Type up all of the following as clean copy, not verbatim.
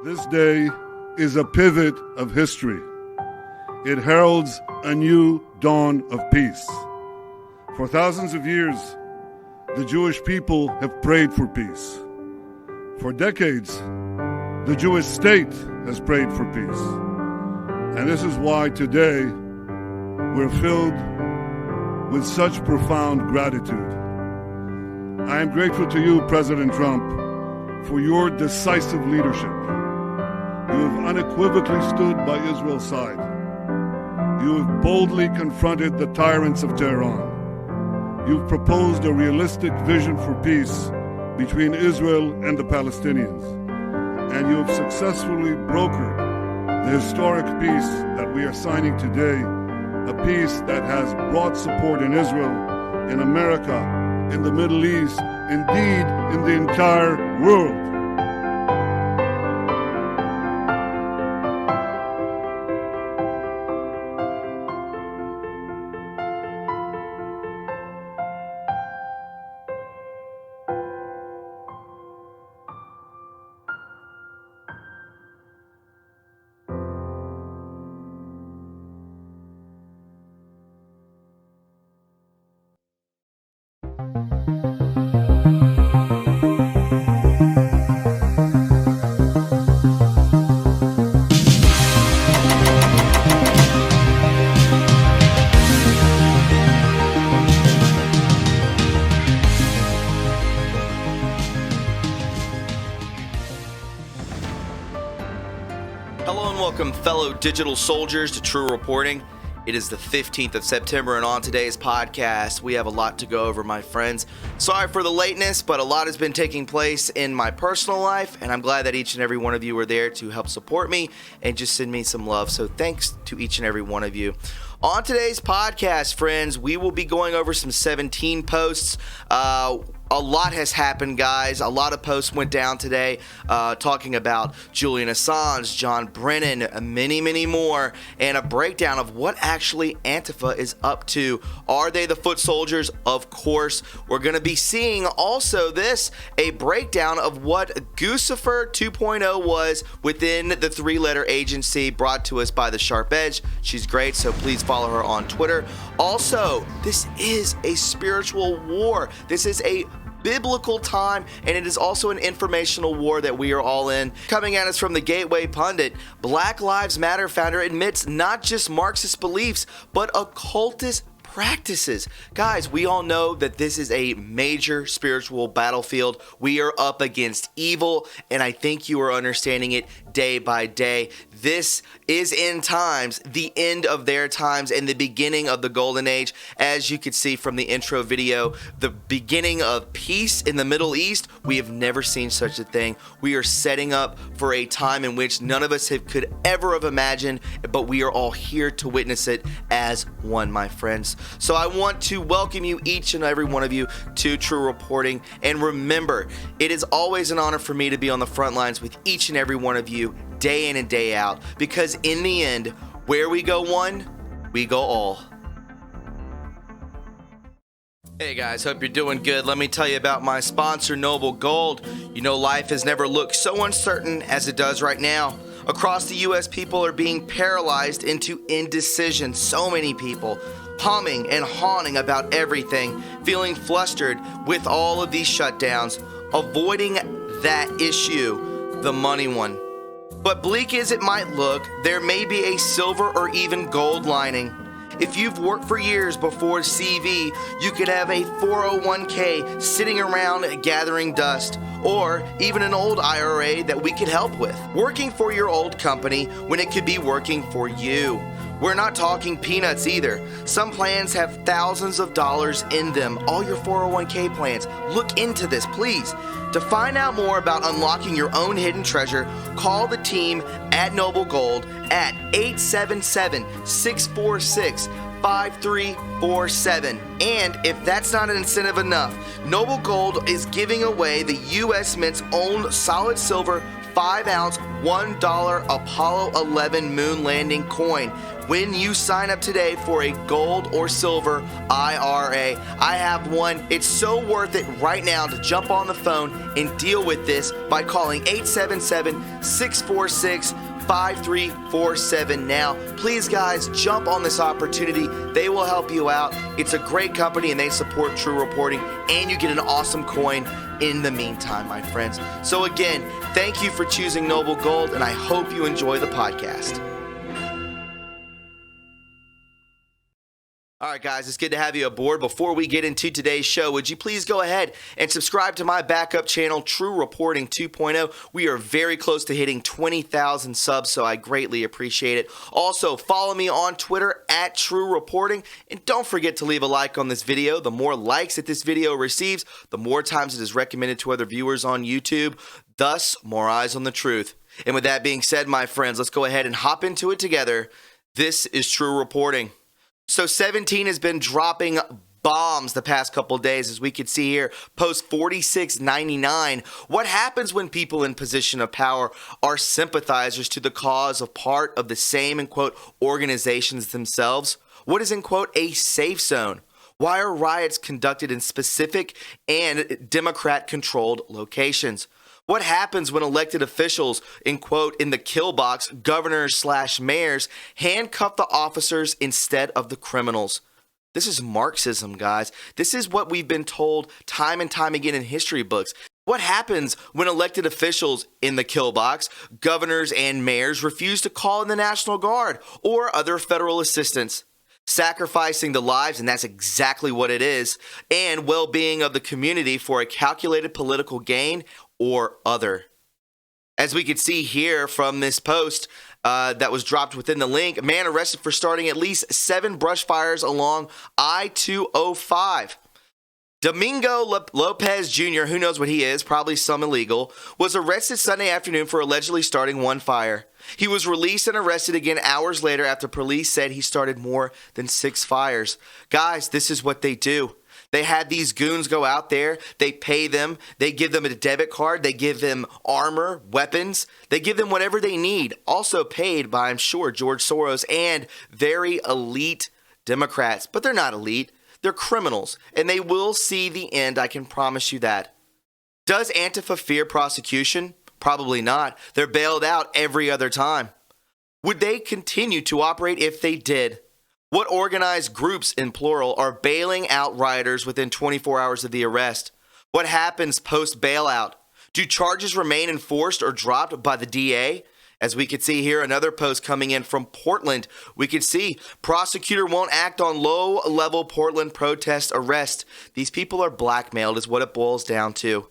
This day is a pivot of history. It heralds a new dawn of peace. For thousands of years, the Jewish people have prayed for peace. For decades, the Jewish state has prayed for peace. And this is why today we're filled with such profound gratitude. I am grateful to you, President Trump, for your decisive leadership. You have unequivocally stood by Israel's side. You have boldly confronted the tyrants of Tehran. You've proposed a realistic vision for peace between Israel and the Palestinians. And you have successfully brokered the historic peace that we are signing today, a peace that has broad support in Israel, in America, in the Middle East, indeed in the entire world. Hello and welcome, fellow digital soldiers, to True Reporting. It is the 15th of September, and on today's podcast, we have a lot to go over, my friends. Sorry for the lateness, but a lot has been taking place in my personal life, and I'm glad that each and every one of you are there to help support me and just send me some love. So thanks to each and every one of you. On today's podcast, friends, we will be going over some 17 posts. A lot has happened, guys. A lot of posts went down today talking about Julian Assange, John Brennan, many, many more, and a breakdown of what actually Antifa is up to. Are they the foot soldiers? Of course. We're going to be seeing also a breakdown of what Guccifer 2.0 was within the three-letter agency brought to us by the Sharp Edge. She's great, so please follow her on Twitter. Also, this is a spiritual war. This is a biblical time, and it is also an informational war that we are all in. Coming at us from the Gateway Pundit, Black Lives Matter founder admits not just Marxist beliefs, but occultist practices. Guys, we all know that this is a major spiritual battlefield. We are up against evil, and I think you are understanding it day by day. This is end times, the end of their times, and the beginning of the golden age. As you can see from the intro video, the beginning of peace in the Middle East. We have never seen such a thing. We are setting up for a time in which none of us could ever have imagined, but we are all here to witness it as one, my friends. So I want to welcome you, each and every one of you, to True Reporting. And remember, it is always an honor for me to be on the front lines with each and every one of you, day in and day out, because in the end, where we go one, we go all. Hey guys, hope you're doing good. Let me tell you about my sponsor, Noble Gold. You know, life has never looked so uncertain as it does right now. Across the U.S., people are being paralyzed into indecision. So many people humming and hawing about everything, feeling flustered with all of these shutdowns, avoiding that issue, the money one. But bleak as it might look, there may be a silver or even gold lining. If you've worked for years before CV, you could have a 401k sitting around gathering dust, or even an old IRA that we could help with. Working for your old company when it could be working for you. We're not talking peanuts either. Some plans have thousands of dollars in them. All your 401k plans. Look into this, please. To find out more about unlocking your own hidden treasure, call the team at Noble Gold at 877-646-5347. And if that's not an incentive enough, Noble Gold is giving away the U.S. Mint's own solid silver 5-ounce $1 Apollo 11 moon landing coin when you sign up today for a gold or silver IRA. I have one. It's so worth it right now to jump on the phone and deal with this by calling 877-646-5347 now. Please, guys, jump on this opportunity. They will help you out. It's a great company and they support True Reporting, and you get an awesome coin in the meantime, my friends. So again, thank you for choosing Noble Gold, and I hope you enjoy the podcast. All right, guys, it's good to have you aboard. Before we get into today's show, would you please go ahead and subscribe to my backup channel, True Reporting 2.0. We are very close to hitting 20,000 subs, so I greatly appreciate it. Also, follow me on Twitter at True Reporting, and don't forget to leave a like on this video. The more likes that this video receives, the more times it is recommended to other viewers on YouTube, thus more eyes on the truth. And with that being said, my friends, let's go ahead and hop into it together. This is True Reporting. So 17 has been dropping bombs the past couple days, as we could see here, post 4699. What happens when people in position of power are sympathizers to the cause of part of the same, in quote, organizations themselves? What is, in quote, a safe zone? Why are riots conducted in specific and Democrat-controlled locations? What happens when elected officials, in quote, in the kill box, governors/mayors, handcuff the officers instead of the criminals? This is Marxism, guys. This is what we've been told time and time again in history books. What happens when elected officials in the kill box, governors and mayors, refuse to call in the National Guard or other federal assistance? Sacrificing the lives, and that's exactly what it is, and well-being of the community for a calculated political gain or other. As we could see here from this post that was dropped within the link, a man arrested for starting at least 7 brush fires along I-205. Domingo Lopez Jr., who knows what he is, probably some illegal, was arrested Sunday afternoon for allegedly starting 1 fire. He was released and arrested again hours later after police said he started more than 6 fires. Guys, this is what they do. They had these goons go out there, they pay them, they give them a debit card, they give them armor, weapons, they give them whatever they need. Also paid by, I'm sure, George Soros and very elite Democrats. But they're not elite. They're criminals, and they will see the end, I can promise you that. Does Antifa fear prosecution? Probably not. They're bailed out every other time. Would they continue to operate if they did? What organized groups, in plural, are bailing out rioters within 24 hours of the arrest? What happens post-bailout? Do charges remain enforced or dropped by the DA? As we could see here, another post coming in from Portland. We could see prosecutor won't act on low-level Portland protest arrest. These people are blackmailed is what it boils down to.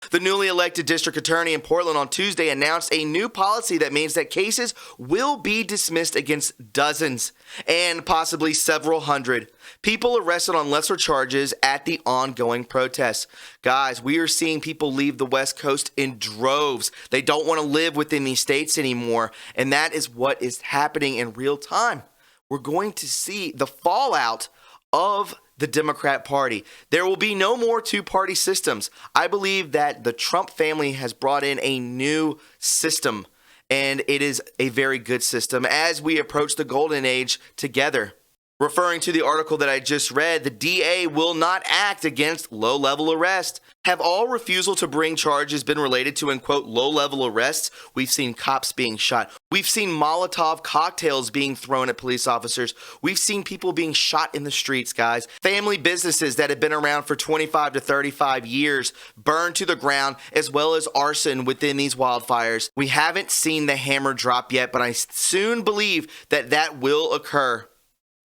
The newly elected district attorney in Portland on Tuesday announced a new policy that means that cases will be dismissed against dozens and possibly several hundred people arrested on lesser charges at the ongoing protests. Guys, we are seeing people leave the West Coast in droves. They don't want to live within these states anymore, and that is what is happening in real time. We're going to see the fallout of the Democrat Party. There will be no more 2-party systems. I believe that the Trump family has brought in a new system, and it is a very good system as we approach the golden age together. Referring to the article that I just read, the DA will not act against low-level arrest. Have all refusal to bring charges been related to, in quote, low-level arrests? We've seen cops being shot. We've seen Molotov cocktails being thrown at police officers. We've seen people being shot in the streets, guys. Family businesses that have been around for 25 to 35 years burned to the ground, as well as arson within these wildfires. We haven't seen the hammer drop yet, but I soon believe that that will occur.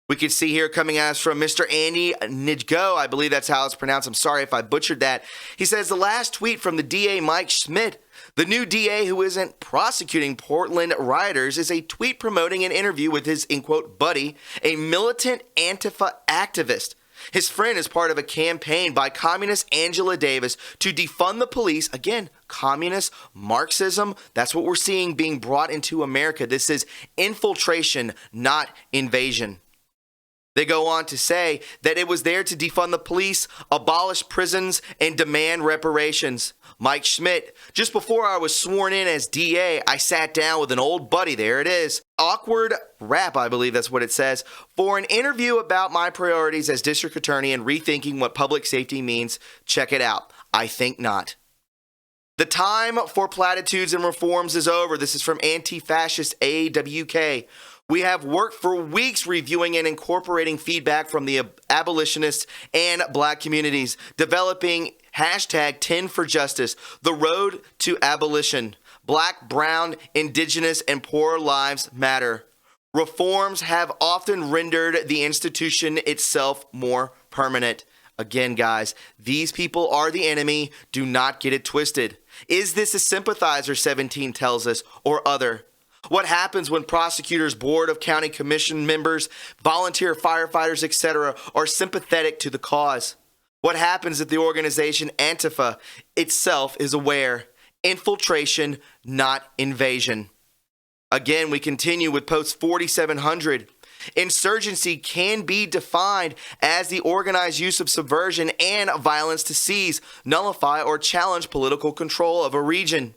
We can see here coming at us from Mr. Andy Nijgo, I believe that's how it's pronounced. I'm sorry if I butchered that. He says the last tweet from the DA Mike Schmidt, the new DA who isn't prosecuting Portland rioters, is a tweet promoting an interview with his, in quote, buddy, a militant Antifa activist. His friend is part of a campaign by communist Angela Davis to defund the police. Again, communist Marxism. That's what we're seeing being brought into America. This is infiltration, not invasion. They go on to say that it was there to defund the police, abolish prisons, and demand reparations. Mike Schmidt, just before I was sworn in as DA, I sat down with an old buddy, there it is, Awkward Rap, I believe that's what it says, for an interview about my priorities as district attorney and rethinking what public safety means. Check it out. I think not. The time for platitudes and reforms is over. This is from anti-fascist AWK. We have worked for weeks reviewing and incorporating feedback from the abolitionists and black communities, developing hashtag 10 for Justice, the road to abolition. Black, brown, indigenous, and poor lives matter. Reforms have often rendered the institution itself more permanent. Again, guys, these people are the enemy. Do not get it twisted. Is this a sympathizer, 17 tells us, or other? What happens when prosecutors, board of county commission members, volunteer firefighters, etc., are sympathetic to the cause? What happens if the organization Antifa itself is aware? Infiltration, not invasion. Again, we continue with post 4700. Insurgency can be defined as the organized use of subversion and violence to seize, nullify, or challenge political control of a region.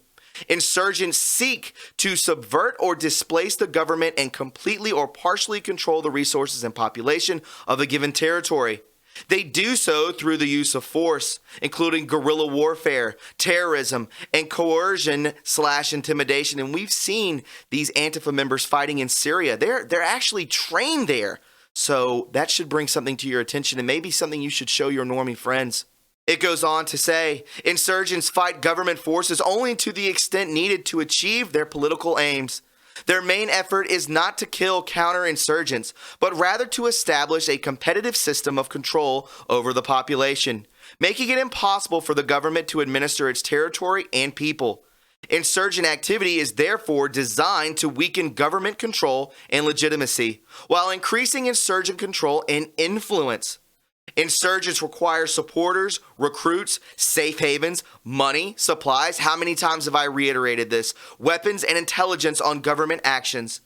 Insurgents seek to subvert or displace the government and completely or partially control the resources and population of a given territory. They do so through the use of force, including guerrilla warfare, terrorism, and coercion/intimidation. And we've seen these Antifa members fighting in Syria. They're actually trained there. So that should bring something to your attention and maybe something you should show your normie friends. It goes on to say, insurgents fight government forces only to the extent needed to achieve their political aims. Their main effort is not to kill counterinsurgents, but rather to establish a competitive system of control over the population, making it impossible for the government to administer its territory and people. Insurgent activity is therefore designed to weaken government control and legitimacy, while increasing insurgent control and influence. Insurgents require supporters, recruits, safe havens, money, supplies. How many times have I reiterated this? Weapons and intelligence on government actions.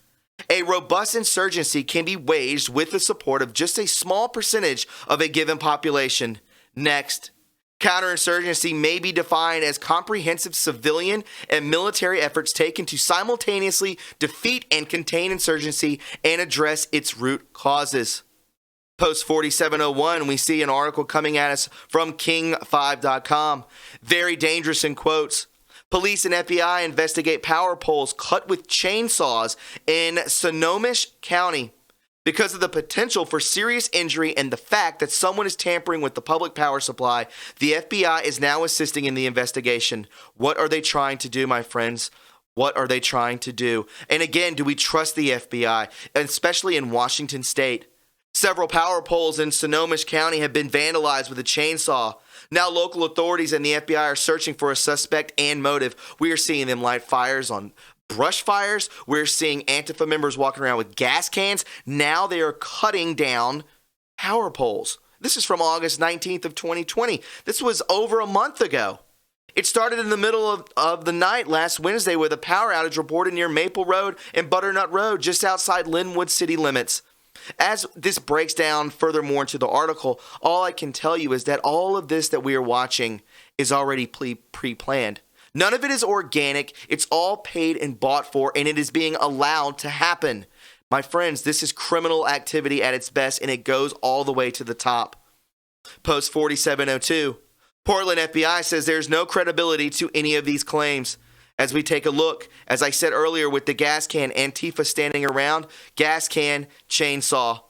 A robust insurgency can be waged with the support of just a small percentage of a given population. Next, counterinsurgency may be defined as comprehensive civilian and military efforts taken to simultaneously defeat and contain insurgency and address its root causes. Post 4701, we see an article coming at us from king5.com. Very dangerous in quotes. Police and FBI investigate power poles cut with chainsaws in Snohomish County because of the potential for serious injury and the fact that someone is tampering with the public power supply. The FBI is now assisting in the investigation. What are they trying to do, my friends? What are they trying to do? And again, do we trust the FBI, especially in Washington State? Several power poles in Snohomish County have been vandalized with a chainsaw. Now local authorities and the FBI are searching for a suspect and motive. We are seeing them light fires on brush fires. We're seeing Antifa members walking around with gas cans. Now they are cutting down power poles. This is from August 19th of 2020. This was over a month ago. It started in the middle of the night last Wednesday with a power outage reported near Maple Road and Butternut Road just outside Linwood city limits. As this breaks down furthermore into the article, all I can tell you is that all of this that we are watching is already pre-planned. None of it is organic. It's all paid and bought for, and it is being allowed to happen. My friends, this is criminal activity at its best, and it goes all the way to the top. Post 4702. Portland FBI says there's no credibility to any of these claims. As we take a look, as I said earlier with the gas can, Antifa standing around, gas can, chainsaw.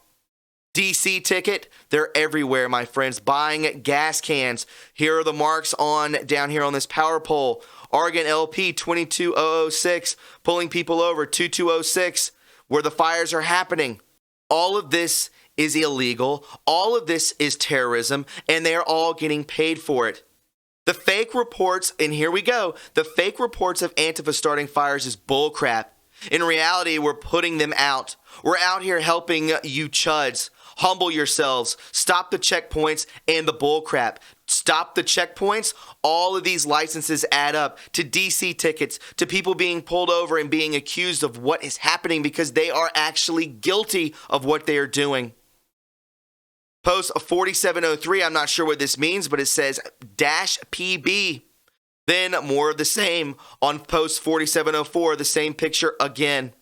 DC ticket, they're everywhere, my friends, buying gas cans. Here are the marks on down here on this power pole. Oregon LP 22006, pulling people over, 2206, where the fires are happening. All of this is illegal. All of this is terrorism, and they're all getting paid for it. The fake reports, and here we go, the fake reports of Antifa starting fires is bullcrap. In reality, we're putting them out. We're out here helping you chuds. Humble yourselves. Stop the checkpoints and the bullcrap. Stop the checkpoints. All of these licenses add up to DC tickets, to people being pulled over and being accused of what is happening because they are actually guilty of what they are doing. Post 4703, I'm not sure what this means, but it says -PB. Then more of the same on post 4704, the same picture again.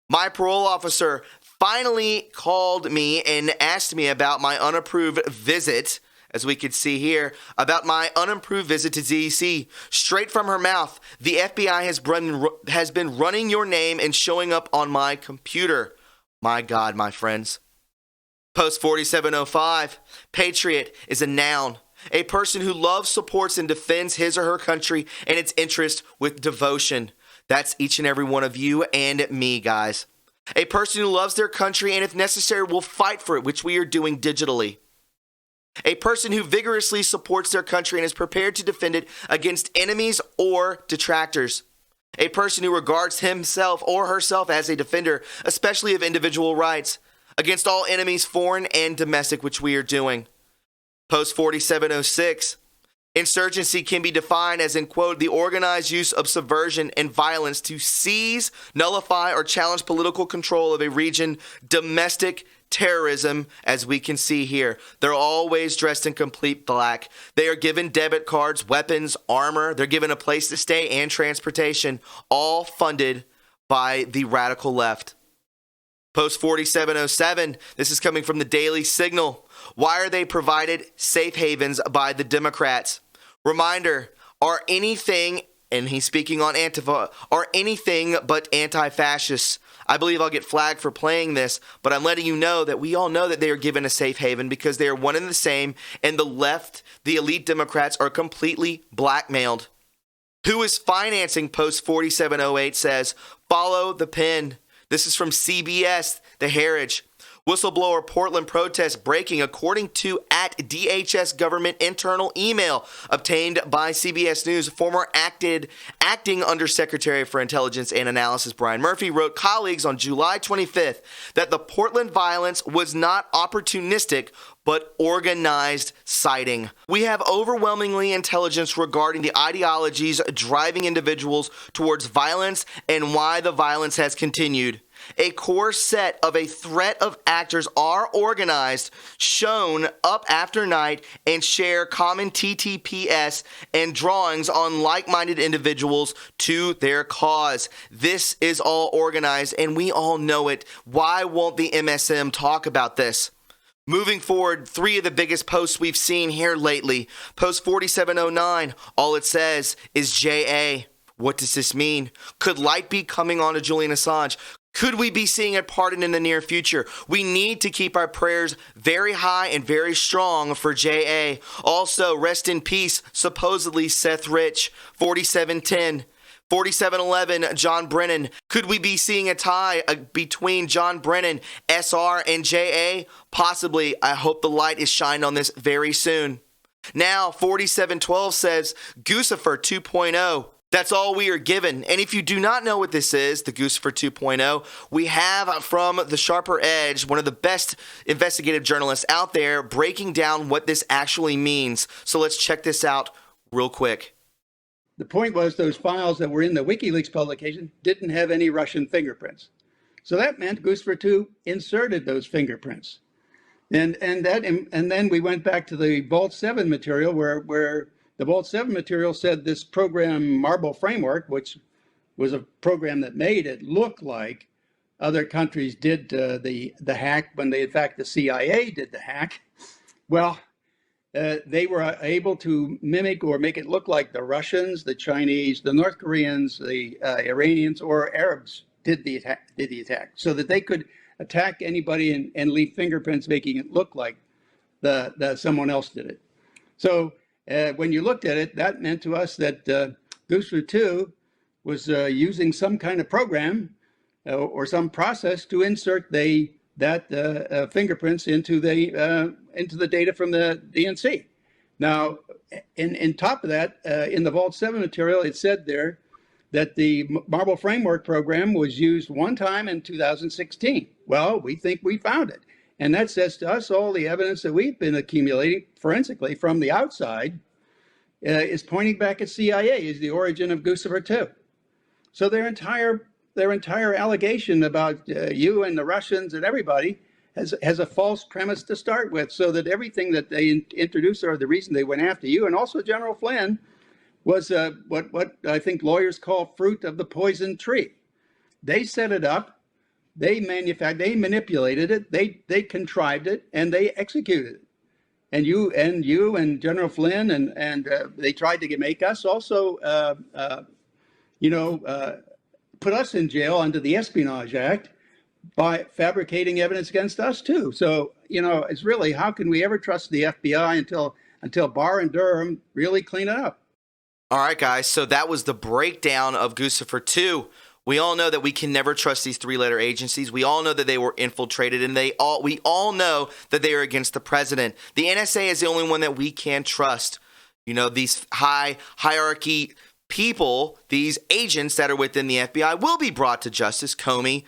My parole officer finally called me and asked me about my unapproved visit, as we could see here, about my unapproved visit to DC. Straight from her mouth, the FBI has been running your name and showing up on my computer. My God, my friends. Post 4705, patriot is a noun. A person who loves, supports, and defends his or her country and its interest with devotion. That's each and every one of you and me, guys. A person who loves their country and, if necessary, will fight for it, which we are doing digitally. A person who vigorously supports their country and is prepared to defend it against enemies or detractors. A person who regards himself or herself as a defender, especially of individual rights, against all enemies, foreign and domestic, which we are doing. Post 4706, insurgency can be defined as, in quote, the organized use of subversion and violence to seize, nullify, or challenge political control of a region, domestic terrorism, as we can see here. They're always dressed in complete black. They are given debit cards, weapons, armor. They're given a place to stay and transportation, all funded by the radical left. Post 4707, this is coming from the Daily Signal. Why are they provided safe havens by the Democrats? Reminder, are anything, and he's speaking on Antifa, are anything but anti-fascists. I believe I'll get flagged for playing this, but I'm letting you know that we all know that they are given a safe haven because they are one and the same, and the left, the elite Democrats, are completely blackmailed. Who is financing Post 4708 says, follow the pin. This is from CBS, The Heritage. Whistleblower Portland protest breaking according to at DHS government internal email obtained by CBS News. Former acting Undersecretary for Intelligence and Analysis Brian Murphy wrote colleagues on July 25th that the Portland violence was not opportunistic but organized sighting. We have overwhelmingly intelligence regarding the ideologies driving individuals towards violence and why the violence has continued. A core set of a threat of actors are organized, shown up after night, and share common TTPS and drawings on like-minded individuals to their cause. This is all organized, and we all know it. Why won't the MSM talk about this? Moving forward, 3 of the biggest posts we've seen here lately. Post 4709, all it says is JA. What does this mean? Could light be coming on to Julian Assange? Could we be seeing a pardon in the near future? We need to keep our prayers very high and very strong for JA. Also, rest in peace, supposedly Seth Rich, 4710. 4711, John Brennan. Could we be seeing a tie between John Brennan, SR, and JA? Possibly. I hope the light is shined on this very soon. Now, 4712 says Guccifer 2.0. That's all we are given. And if you do not know what this is, the Guccifer 2.0, we have from the Sharper Edge, one of the best investigative journalists out there, breaking down what this actually means. So let's check this out real quick. The point was those files that were in the WikiLeaks publication didn't have any Russian fingerprints. So that meant Guccifer 2 inserted those fingerprints. And then we went back to the Vault 7 material where the Vault 7 material said this program Marble Framework, which was a program that made it look like other countries did the hack when in fact the CIA did the hack. Well, they were able to mimic or make it look like the Russians, the Chinese, the North Koreans, the Iranians, or Arabs did the attack, so that they could attack anybody and leave fingerprints, making it look like the someone else did it. So when you looked at it, that meant to us that Guccifer 2 was using some kind of program or some process to insert that fingerprints into the data from the DNC. Now, in top of that, in the Vault 7 material, it said there that the Marble Framework program was used one time in 2016. Well, we think we found it. And that says to us all the evidence that we've been accumulating forensically from the outside is pointing back at CIA as the origin of Guccifer 2. So their entire allegation about you and the Russians and everybody has a false premise to start with, so that everything that they introduced, or the reason they went after you and also General Flynn, was what I think lawyers call fruit of the poison tree. They set it up, they manufactured, they manipulated it, they contrived it, and they executed it. And you and General Flynn and they tried to make us also, put us in jail under the Espionage Act by fabricating evidence against us too. So it's really, how can we ever trust the FBI until Barr and Durham really clean it up? All right, guys, so that was the breakdown of Guccifer 2. We all know that we can never trust these three-letter agencies. We all know that they were infiltrated, and we all know that they are against the president. The NSA is the only one that we can trust. These high hierarchy people, these agents that are within the FBI will be brought to justice. Comey,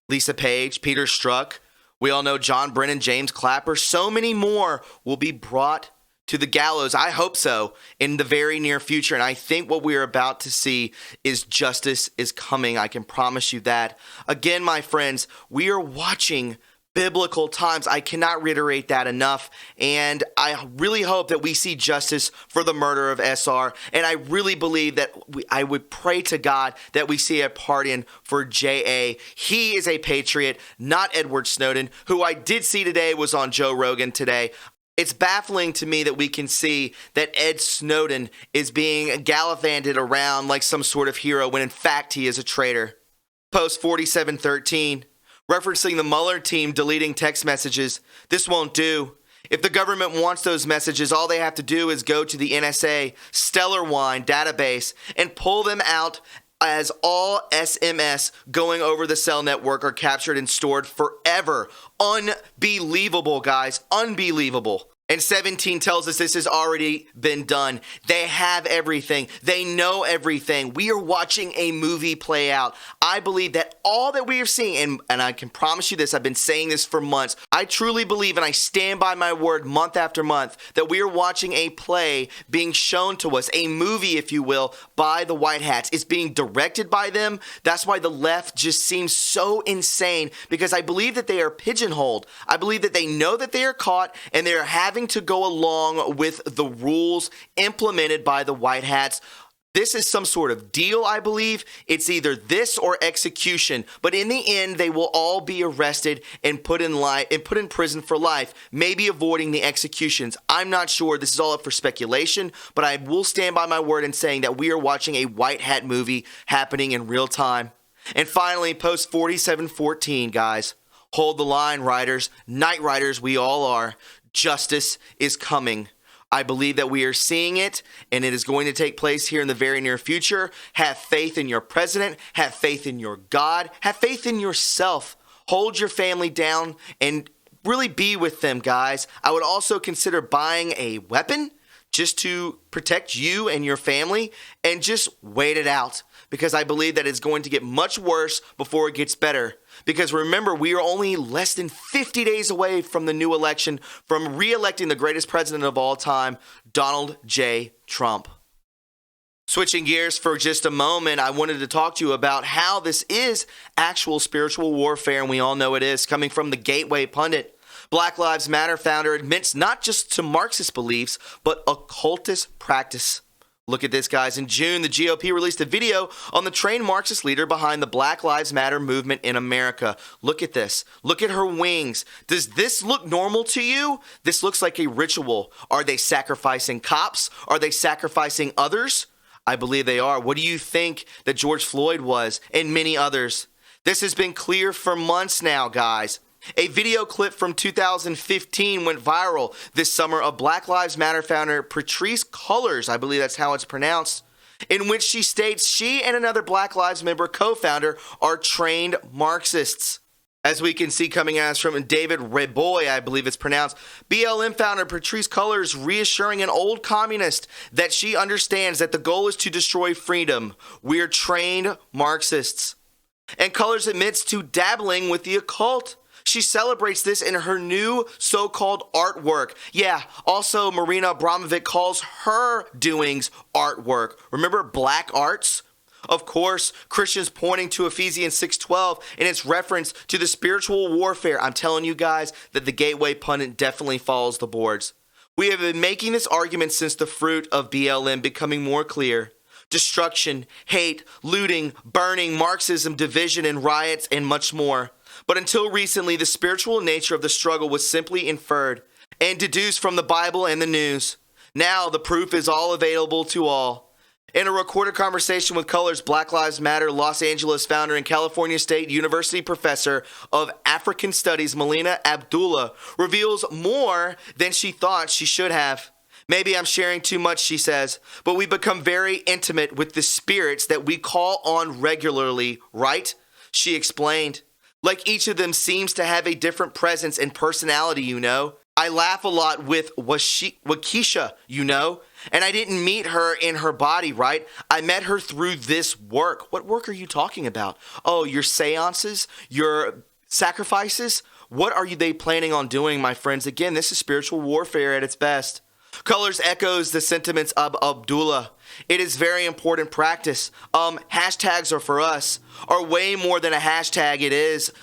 Lisa Page, Peter Strzok. We all know John Brennan, James Clapper. So many more will be brought to the gallows. I hope so, in the very near future. And I think what we are about to see is justice is coming. I can promise you that. Again, my friends, we are watching biblical times. I cannot reiterate that enough. And I really hope that we see justice for the murder of SR. And I really believe that I would pray to God that we see a pardon for JA. He is a patriot, not Edward Snowden, who I did see today was on Joe Rogan today. It's baffling to me that we can see that Ed Snowden is being gallivanted around like some sort of hero when in fact he is a traitor. Post 4713, referencing the Mueller team deleting text messages. This won't do. If the government wants those messages, all they have to do is go to the NSA Stellar Wine database and pull them out, as all SMS going over the cell network are captured and stored forever. Unbelievable, guys. Unbelievable. And 17 tells us this has already been done. They have everything. They know everything. We are watching a movie play out. I believe that all that we are seeing, and I can promise you this, I've been saying this for months. I truly believe, and I stand by my word month after month, that we are watching a play being shown to us, a movie, if you will, by the White Hats. It's being directed by them. That's why the left just seems so insane, because I believe that they are pigeonholed. I believe that they know that they are caught, and they are having to go along with the rules implemented by the White Hats. This is some sort of deal, I believe. It's either this or execution. But in the end, they will all be arrested and put in prison for life, maybe avoiding the executions. I'm not sure. This is all up for speculation, but I will stand by my word in saying that we are watching a White Hat movie happening in real time. And finally, post 4714, guys. Hold the line, riders. Night riders, we all are. Justice is coming. I believe that we are seeing it, and it is going to take place here in the very near future. Have faith in your president. Have faith in your God. Have faith in yourself. Hold your family down and really be with them, guys. I would also consider buying a weapon just to protect you and your family, and just wait it out, because I believe that it's going to get much worse before it gets better. Because remember, we are only less than 50 days away from the new election, from re-electing the greatest president of all time, Donald J. Trump. Switching gears for just a moment, I wanted to talk to you about how this is actual spiritual warfare, and we all know it is, coming from the Gateway Pundit. Black Lives Matter founder admits not just to Marxist beliefs, but occultist practice. Look at this, guys. In June, the GOP released a video on the trained Marxist leader behind the Black Lives Matter movement in America. Look at this. Look at her wings. Does this look normal to you? This looks like a ritual. Are they sacrificing cops? Are they sacrificing others? I believe they are. What do you think that George Floyd was, and many others? This has been clear for months now, guys. A video clip from 2015 went viral this summer of Black Lives Matter founder Patrisse Cullors, I believe that's how it's pronounced, in which she states she and another Black Lives member co-founder are trained Marxists. As we can see coming at us from David Reboy, I believe it's pronounced, BLM founder Patrisse Cullors reassuring an old communist that she understands that the goal is to destroy freedom. We're trained Marxists. And Cullors admits to dabbling with the occult. She celebrates this in her new so-called artwork. Yeah, also Marina Abramovic calls her doings artwork. Remember black arts? Of course, Christians pointing to Ephesians 6:12 and its reference to the spiritual warfare. I'm telling you guys that the Gateway pundit definitely follows the boards. We have been making this argument since the fruit of BLM becoming more clear. Destruction, hate, looting, burning, Marxism, division, and riots, and much more. But until recently, the spiritual nature of the struggle was simply inferred and deduced from the Bible and the news. Now the proof is all available to all. In a recorded conversation with Colors Black Lives Matter Los Angeles founder and California State University professor of African Studies, Melina Abdullah, reveals more than she thought she should have. Maybe I'm sharing too much, she says, but we become very intimate with the spirits that we call on regularly, right? She explained. Like each of them seems to have a different presence and personality, you know. I laugh a lot with Waukesha, you know, and I didn't meet her in her body, right? I met her through this work. What work are you talking about? Oh, your seances, your sacrifices? What are they planning on doing, my friends? Again, this is spiritual warfare at its best. Colors echoes the sentiments of Abdullah. It is very important practice. Hashtags are for us, are way more than a hashtag. It is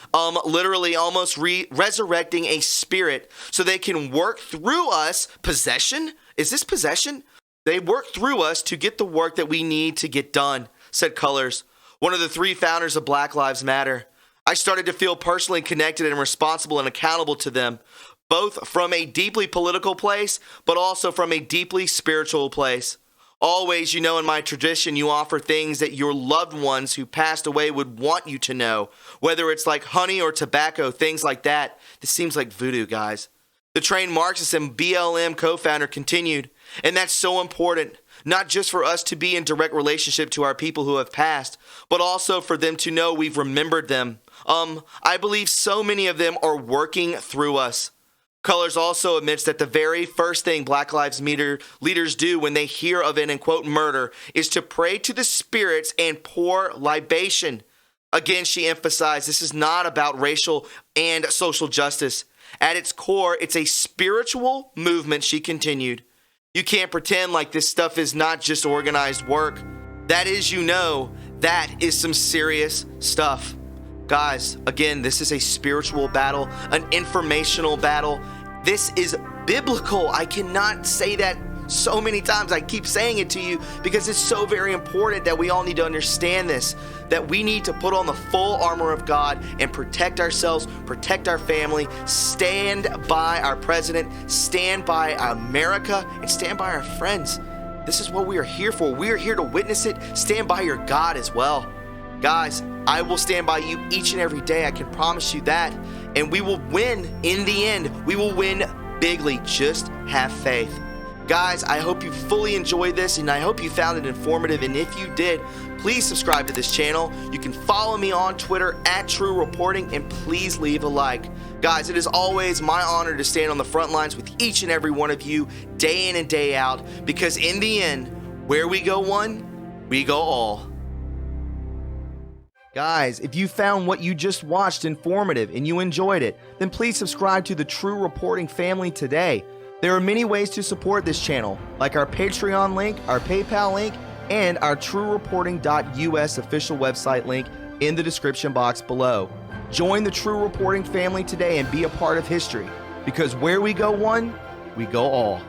literally almost resurrecting a spirit so they can work through us. Possession? Is this possession? They work through us to get the work that we need to get done, said Colors, one of the three founders of Black Lives Matter. I started to feel personally connected and responsible and accountable to them, both from a deeply political place, but also from a deeply spiritual place. Always, you know, in my tradition, you offer things that your loved ones who passed away would want you to know, whether it's like honey or tobacco, things like that. This seems like voodoo, guys. The trained Marxist and BLM co-founder continued, and that's so important, not just for us to be in direct relationship to our people who have passed, but also for them to know we've remembered them. I believe so many of them are working through us. Colors also admits that the very first thing Black Lives Matter leaders do when they hear of an, quote, murder is to pray to the spirits and pour libation. Again, she emphasized this is not about racial and social justice. At its core, it's a spiritual movement, she continued. You can't pretend like this stuff is not just organized work. That is, you know, that is some serious stuff. Guys, again, this is a spiritual battle, an informational battle. This is biblical. I cannot say that so many times. I keep saying it to you because it's so very important that we all need to understand this, that we need to put on the full armor of God and protect ourselves, protect our family, stand by our president, stand by America, and stand by our friends. This is what we are here for. We are here to witness it. Stand by your God as well. Guys, I will stand by you each and every day. I can promise you that. And we will win in the end. We will win bigly. Just have faith. Guys, I hope you fully enjoyed this and I hope you found it informative. And if you did, please subscribe to this channel. You can follow me on Twitter at TRUreporting and please leave a like. Guys, it is always my honor to stand on the front lines with each and every one of you day in and day out, because in the end, where we go one, we go all. Guys, if you found what you just watched informative and you enjoyed it, then please subscribe to the True Reporting family today. There are many ways to support this channel, like our Patreon link, our PayPal link, and our TrueReporting.us official website link in the description box below. Join the True Reporting family today and be a part of history, because where we go one, we go all.